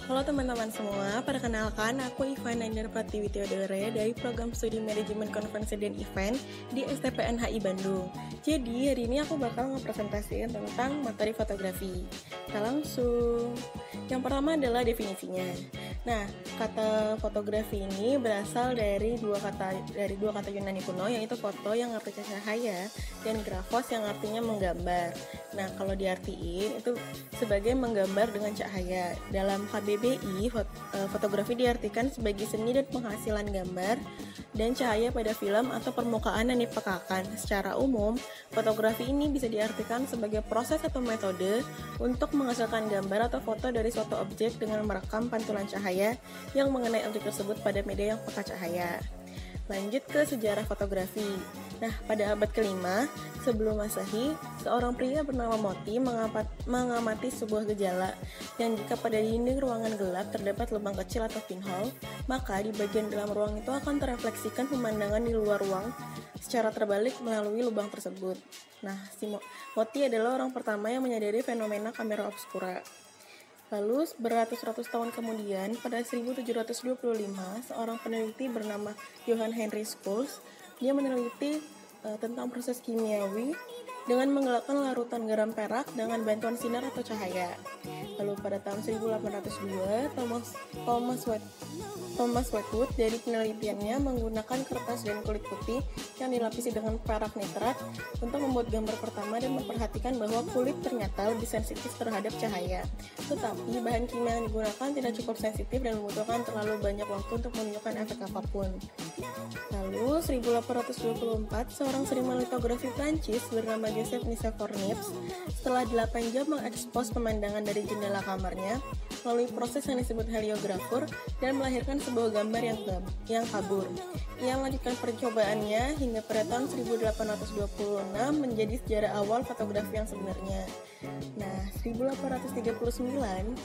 Halo teman-teman semua, perkenalkan aku Ivan Naindar Pratiwi Theodore dari Program Studi Manajemen Konferensi dan Event di STPNHI Bandung. Jadi hari ini aku bakal ngepresentasiin tentang materi fotografi. Kita langsung. Yang pertama adalah definisinya. Nah, kata fotografi ini berasal dari dua kata Yunani kuno, yaitu foto yang artinya cahaya dan grafos yang artinya menggambar. Nah, kalau diartiin itu sebagai menggambar dengan cahaya. Dalam KBBI, fotografi diartikan sebagai seni dan penghasilan gambar dan cahaya pada film atau permukaan yang dipekakan. Secara umum, fotografi ini bisa diartikan sebagai proses atau metode untuk menghasilkan gambar atau foto dari suatu objek dengan merekam pantulan cahaya yang mengenai objek tersebut pada media yang peka cahaya. Lanjut ke sejarah fotografi. Nah, pada abad ke-5 sebelum Masehi, seorang pria bernama Moti mengamati sebuah gejala yang jika pada dinding ruangan gelap terdapat lubang kecil atau pinhole, maka di bagian dalam ruang itu akan terefleksikan pemandangan di luar ruang secara terbalik melalui lubang tersebut. Nah, Moti adalah orang pertama yang menyadari fenomena kamera obscura. Lalu, beratus-ratus tahun kemudian, pada 1725, seorang peneliti bernama Johann Henry Schultz, dia meneliti tentang proses kimiawi dengan menggelapkan larutan garam perak dengan bantuan sinar atau cahaya. Lalu pada tahun 1802, Thomas Wedgwood dari penelitiannya menggunakan kertas dan kulit putih yang dilapisi dengan perak nitrat untuk membuat gambar pertama dan memperhatikan bahwa kulit ternyata lebih sensitif terhadap cahaya. Tetapi bahan kimia yang digunakan tidak cukup sensitif dan membutuhkan terlalu banyak waktu untuk menunjukkan efek apapun. Lalu 1824, seorang seniman litografi Prancis bernama Joseph Nicephore Niepce setelah 8 jam mengekspos pemandangan dari jendela kamarnya melalui proses yang disebut heliografur dan melahirkan sebuah gambar yang kabur. Ia melanjutkan percobaannya hingga pada tahun 1826 menjadi sejarah awal fotografi yang sebenarnya. Nah, 1839,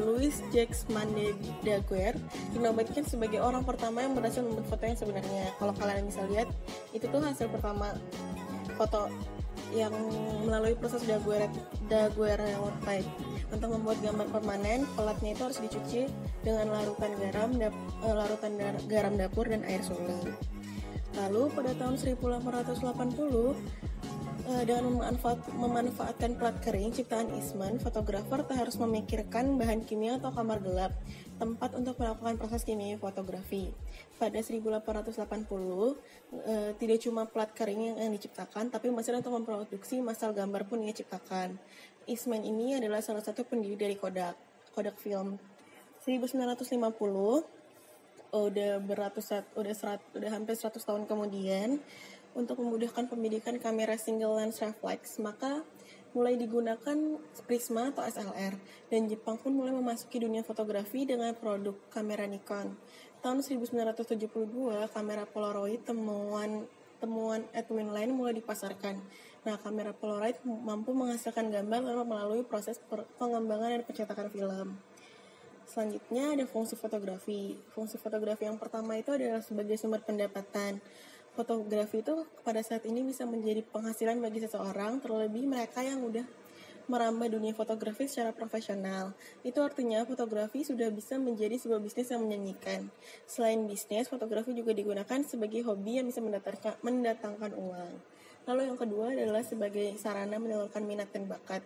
Louis Jacques de Daguerre dinobatkan sebagai orang pertama yang berhasil membuat foto yang sebenarnya. Kalau kalian bisa lihat, itu tuh hasil pertama foto yang melalui proses Daguerrean type. Untuk membuat gambar permanen, pelatnya itu harus dicuci dengan larutan garam dapur dan air suling. Lalu pada tahun 1880, dengan memanfaatkan plat kering ciptaan Eastman, fotografer tak harus memikirkan bahan kimia atau kamar gelap, tempat untuk melakukan proses kimia fotografi. Pada 1880, tidak cuma plat kering yang diciptakan, tapi mesin untuk memproduksi massal gambar pun ia ciptakan. Eastman ini adalah salah satu pendiri dari Kodak Film. 1950, udah hampir 100 tahun kemudian, untuk memudahkan pembidikan kamera single lens reflex, maka mulai digunakan prisma atau SLR, dan Jepang pun mulai memasuki dunia fotografi dengan produk kamera Nikon. Tahun 1972, kamera Polaroid temuan Edwin Land mulai dipasarkan. Nah, kamera Polaroid mampu menghasilkan gambar tanpa melalui proses pengembangan dan pencetakan film. Selanjutnya ada fungsi fotografi. Fungsi fotografi yang pertama itu adalah sebagai sumber pendapatan. Fotografi itu pada saat ini bisa menjadi penghasilan bagi seseorang, terlebih mereka yang udah merambah dunia fotografi secara profesional. Itu artinya fotografi sudah bisa menjadi sebuah bisnis yang menjanjikan. Selain bisnis, fotografi juga digunakan sebagai hobi yang bisa mendatangkan uang. Lalu yang kedua adalah sebagai sarana menyalurkan minat dan bakat.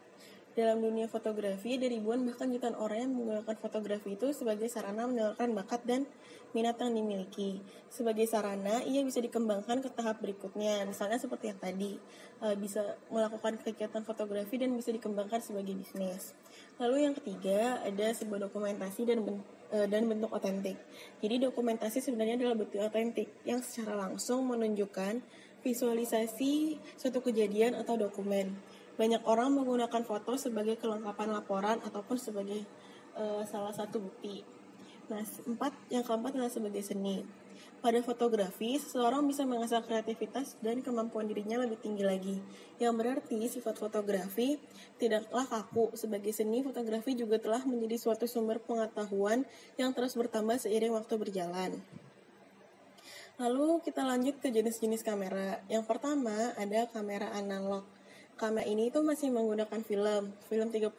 Dalam dunia fotografi, ada ribuan bahkan jutaan orang yang menggunakan fotografi itu sebagai sarana menyalurkan bakat dan minat yang dimiliki. Sebagai sarana, ia bisa dikembangkan ke tahap berikutnya. Misalnya seperti yang tadi, bisa melakukan kegiatan fotografi dan bisa dikembangkan sebagai bisnis. Lalu yang ketiga, ada sebuah dokumentasi dan bentuk otentik. Jadi dokumentasi sebenarnya adalah bentuk otentik yang secara langsung menunjukkan visualisasi suatu kejadian atau dokumen. Banyak orang menggunakan foto sebagai kelengkapan laporan ataupun sebagai salah satu bukti. Nah, yang keempat adalah sebagai seni. Pada fotografi, seseorang bisa mengasah kreativitas dan kemampuan dirinya lebih tinggi lagi. Yang berarti sifat fotografi tidaklah kaku. Sebagai seni, fotografi juga telah menjadi suatu sumber pengetahuan yang terus bertambah seiring waktu berjalan. Lalu kita lanjut ke jenis-jenis kamera. Yang pertama ada kamera analog. Kamera ini tuh masih menggunakan film 35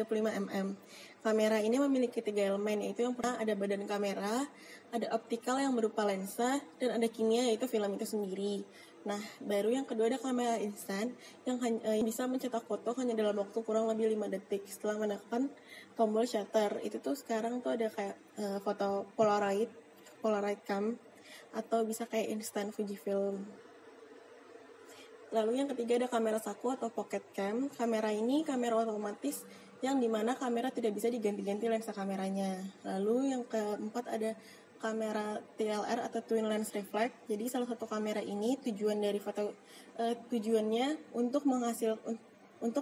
mm. Kamera ini memiliki 3 elemen, yaitu yang pertama ada badan kamera, ada optikal yang berupa lensa, dan ada kimia yaitu film itu sendiri. Nah, baru yang kedua ada kamera instan yang bisa mencetak foto hanya dalam waktu kurang lebih 5 detik setelah menekan tombol shutter. Itu tuh sekarang tuh ada kayak foto Polaroid cam, atau bisa kayak instant Fujifilm. Lalu yang ketiga ada kamera saku atau pocket cam. Kamera ini kamera otomatis yang dimana kamera tidak bisa diganti-ganti lensa kameranya. Lalu yang keempat ada kamera TLR atau twin lens reflex. Jadi salah satu kamera ini tujuannya untuk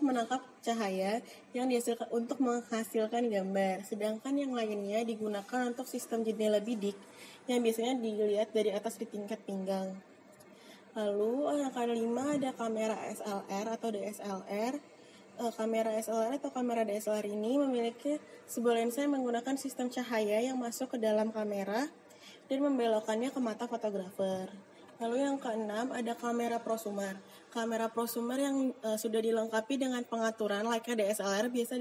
menangkap cahaya yang dihasilkan untuk menghasilkan gambar. Sedangkan yang lainnya digunakan untuk sistem jendela bidik yang biasanya dilihat dari atas di tingkat pinggang. Lalu yang kelima ada kamera SLR atau DSLR. Kamera SLR atau kamera DSLR ini memiliki sebuah lensa yang menggunakan sistem cahaya yang masuk ke dalam kamera dan membelokkannya ke mata fotografer. Lalu yang keenam ada kamera prosumer. Kamera prosumer yang sudah dilengkapi dengan pengaturan layaknya DSLR biasa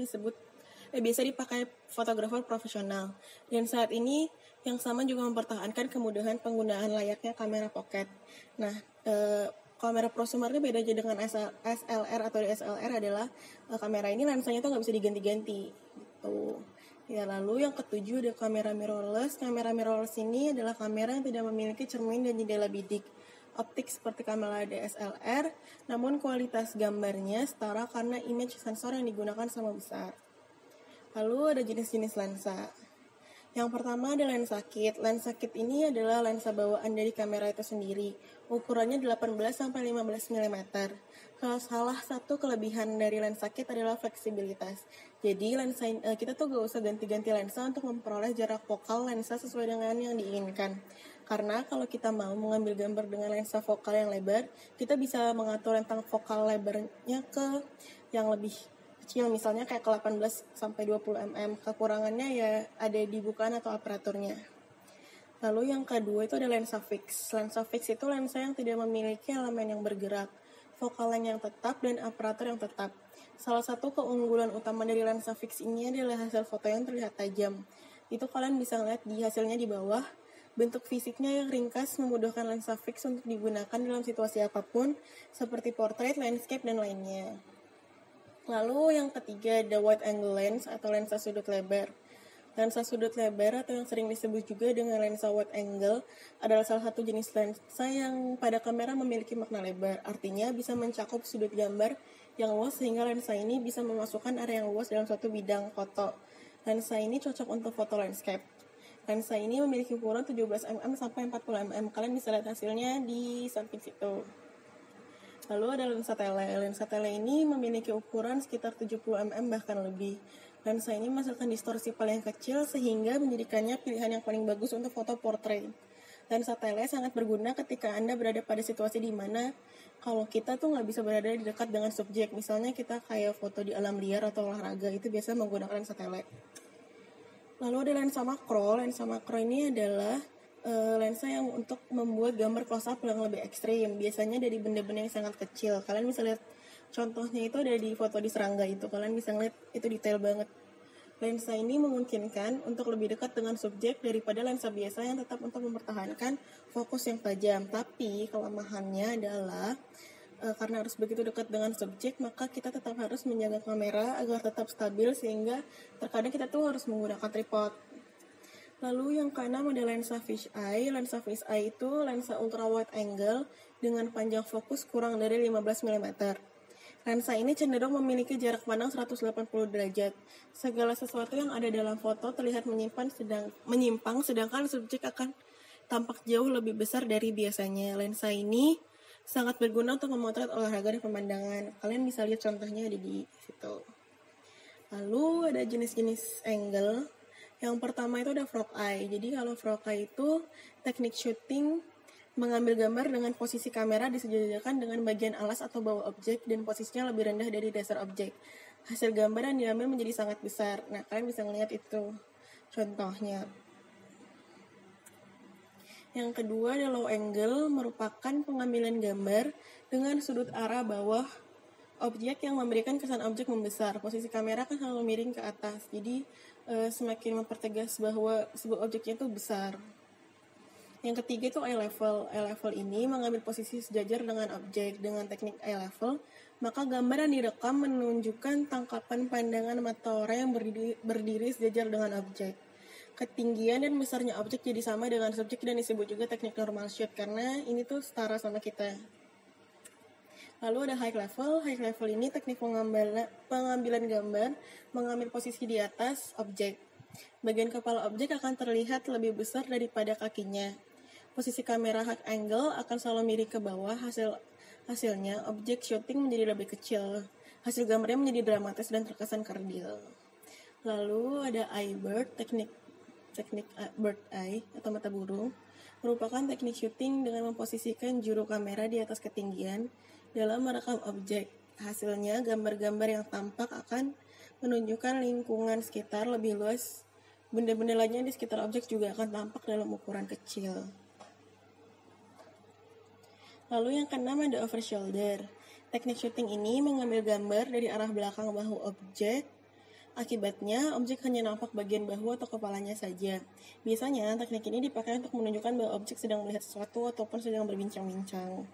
dipakai fotografer profesional. Dan saat ini yang sama juga mempertahankan kemudahan penggunaan layaknya kamera pocket. Nah, kamera prosumer ini beda aja dengan SLR atau DSLR adalah kamera ini lensanya tuh nggak bisa diganti-ganti gitu. Ya, lalu yang ketujuh ada kamera mirrorless. Kamera mirrorless ini adalah kamera yang tidak memiliki cermin dan jendela bidik optik seperti kamera DSLR, namun kualitas gambarnya setara karena image sensor yang digunakan sama besar. Lalu ada jenis-jenis lensa. Yang pertama ada lensa kit. Lensa kit ini adalah lensa bawaan dari kamera itu sendiri. Ukurannya 18-15 mm. Salah satu kelebihan dari lensa kit adalah fleksibilitas. Jadi kita tuh gak usah ganti-ganti lensa untuk memperoleh jarak fokal lensa sesuai dengan yang diinginkan. Karena kalau kita mau mengambil gambar dengan lensa fokal yang lebar, kita bisa mengatur rentang fokal lebarnya ke yang lebih kecil, misalnya kayak ke 18-20 mm. Kekurangannya ya ada di bukaan atau aparaturnya. Lalu yang kedua itu ada lensa fix. Lensa fix itu lensa yang tidak memiliki elemen yang bergerak, fokal length yang tetap, dan aparatur yang tetap. Salah satu keunggulan utama dari lensa fix ini adalah hasil foto yang terlihat tajam. Itu kalian bisa lihat di hasilnya di bawah. Bentuk fisiknya yang ringkas memudahkan lensa fix untuk digunakan dalam situasi apapun, seperti portrait, landscape, dan lainnya. Lalu yang ketiga ada wide angle lens atau lensa sudut lebar. Lensa sudut lebar atau yang sering disebut juga dengan lensa wide angle adalah salah satu jenis lensa yang pada kamera memiliki makna lebar. Artinya bisa mencakup sudut gambar yang luas sehingga lensa ini bisa memasukkan area yang luas dalam suatu bidang foto. Lensa ini cocok untuk foto landscape. Lensa ini memiliki ukuran 17 mm sampai 40 mm. Kalian bisa lihat hasilnya di samping situ. Lalu ada lensa tele. Lensa tele ini memiliki ukuran sekitar 70 mm bahkan lebih. Lensa ini menghasilkan distorsi paling kecil sehingga menjadikannya pilihan yang paling bagus untuk foto portrait. Lensa tele sangat berguna ketika Anda berada pada situasi di mana kalau kita tuh nggak bisa berada di dekat dengan subjek. Misalnya kita kayak foto di alam liar atau olahraga, itu biasa menggunakan lensa tele. Lalu ada lensa makro. Lensa makro ini adalah lensa yang untuk membuat gambar close up yang lebih ekstrim. Biasanya dari benda-benda yang sangat kecil. Kalian bisa lihat contohnya itu ada di foto di serangga itu. Kalian bisa lihat itu detail banget. Lensa ini memungkinkan untuk lebih dekat dengan subjek daripada lensa biasa yang tetap untuk mempertahankan fokus yang tajam. Tapi kelemahannya adalah karena harus begitu dekat dengan subjek, maka kita tetap harus menjaga kamera agar tetap stabil sehingga terkadang kita tuh harus menggunakan tripod. Lalu yang keenam ada lensa fisheye. Lensa fisheye itu lensa ultra wide angle dengan panjang fokus kurang dari 15 mm. Lensa ini cenderung memiliki jarak pandang 180 derajat. Segala sesuatu yang ada dalam foto terlihat menyimpang sedangkan subjek akan tampak jauh lebih besar dari biasanya. Lensa ini sangat berguna untuk memotret olahraga dan pemandangan. Kalian bisa lihat contohnya ada di situ. Lalu ada jenis-jenis angle. Yang pertama itu ada frog eye. Jadi kalau frog eye itu teknik syuting mengambil gambar dengan posisi kamera disejajarkan dengan bagian alas atau bawah objek dan posisinya lebih rendah dari dasar objek. Hasil gambar yang diambil menjadi sangat besar. Nah, kalian bisa melihat itu contohnya. Yang kedua ada low angle, merupakan pengambilan gambar dengan sudut arah bawah objek yang memberikan kesan objek membesar. Posisi kamera kan selalu miring ke atas, jadi semakin mempertegas bahwa sebuah objeknya itu besar. Yang ketiga itu eye level. Eye level ini mengambil posisi sejajar dengan objek. Dengan teknik eye level, maka gambar yang direkam menunjukkan tangkapan pandangan mata orang yang berdiri sejajar dengan objek. Ketinggian dan besarnya objek jadi sama dengan subjek dan disebut juga teknik normal shot karena ini tuh setara sama kita. Lalu ada high level. High level ini teknik pengambilan gambar mengambil posisi di atas objek. Bagian kepala objek akan terlihat lebih besar daripada kakinya. Posisi kamera high angle akan selalu miring ke bawah. Hasilnya objek shooting menjadi lebih kecil. Hasil gambarnya menjadi dramatis dan terkesan kerdil. Lalu ada eye bird, teknik bird eye atau mata burung, merupakan teknik syuting dengan memposisikan juru kamera di atas ketinggian dalam merekam objek. Hasilnya, gambar-gambar yang tampak akan menunjukkan lingkungan sekitar lebih luas. Benda-benda lainnya di sekitar objek juga akan tampak dalam ukuran kecil. Lalu yang keenam ada over shoulder. Teknik syuting ini mengambil gambar dari arah belakang bahu objek. Akibatnya, objek hanya nampak bagian bahu atau kepalanya saja. Biasanya, teknik ini dipakai untuk menunjukkan bahwa objek sedang melihat sesuatu ataupun sedang berbincang-bincang.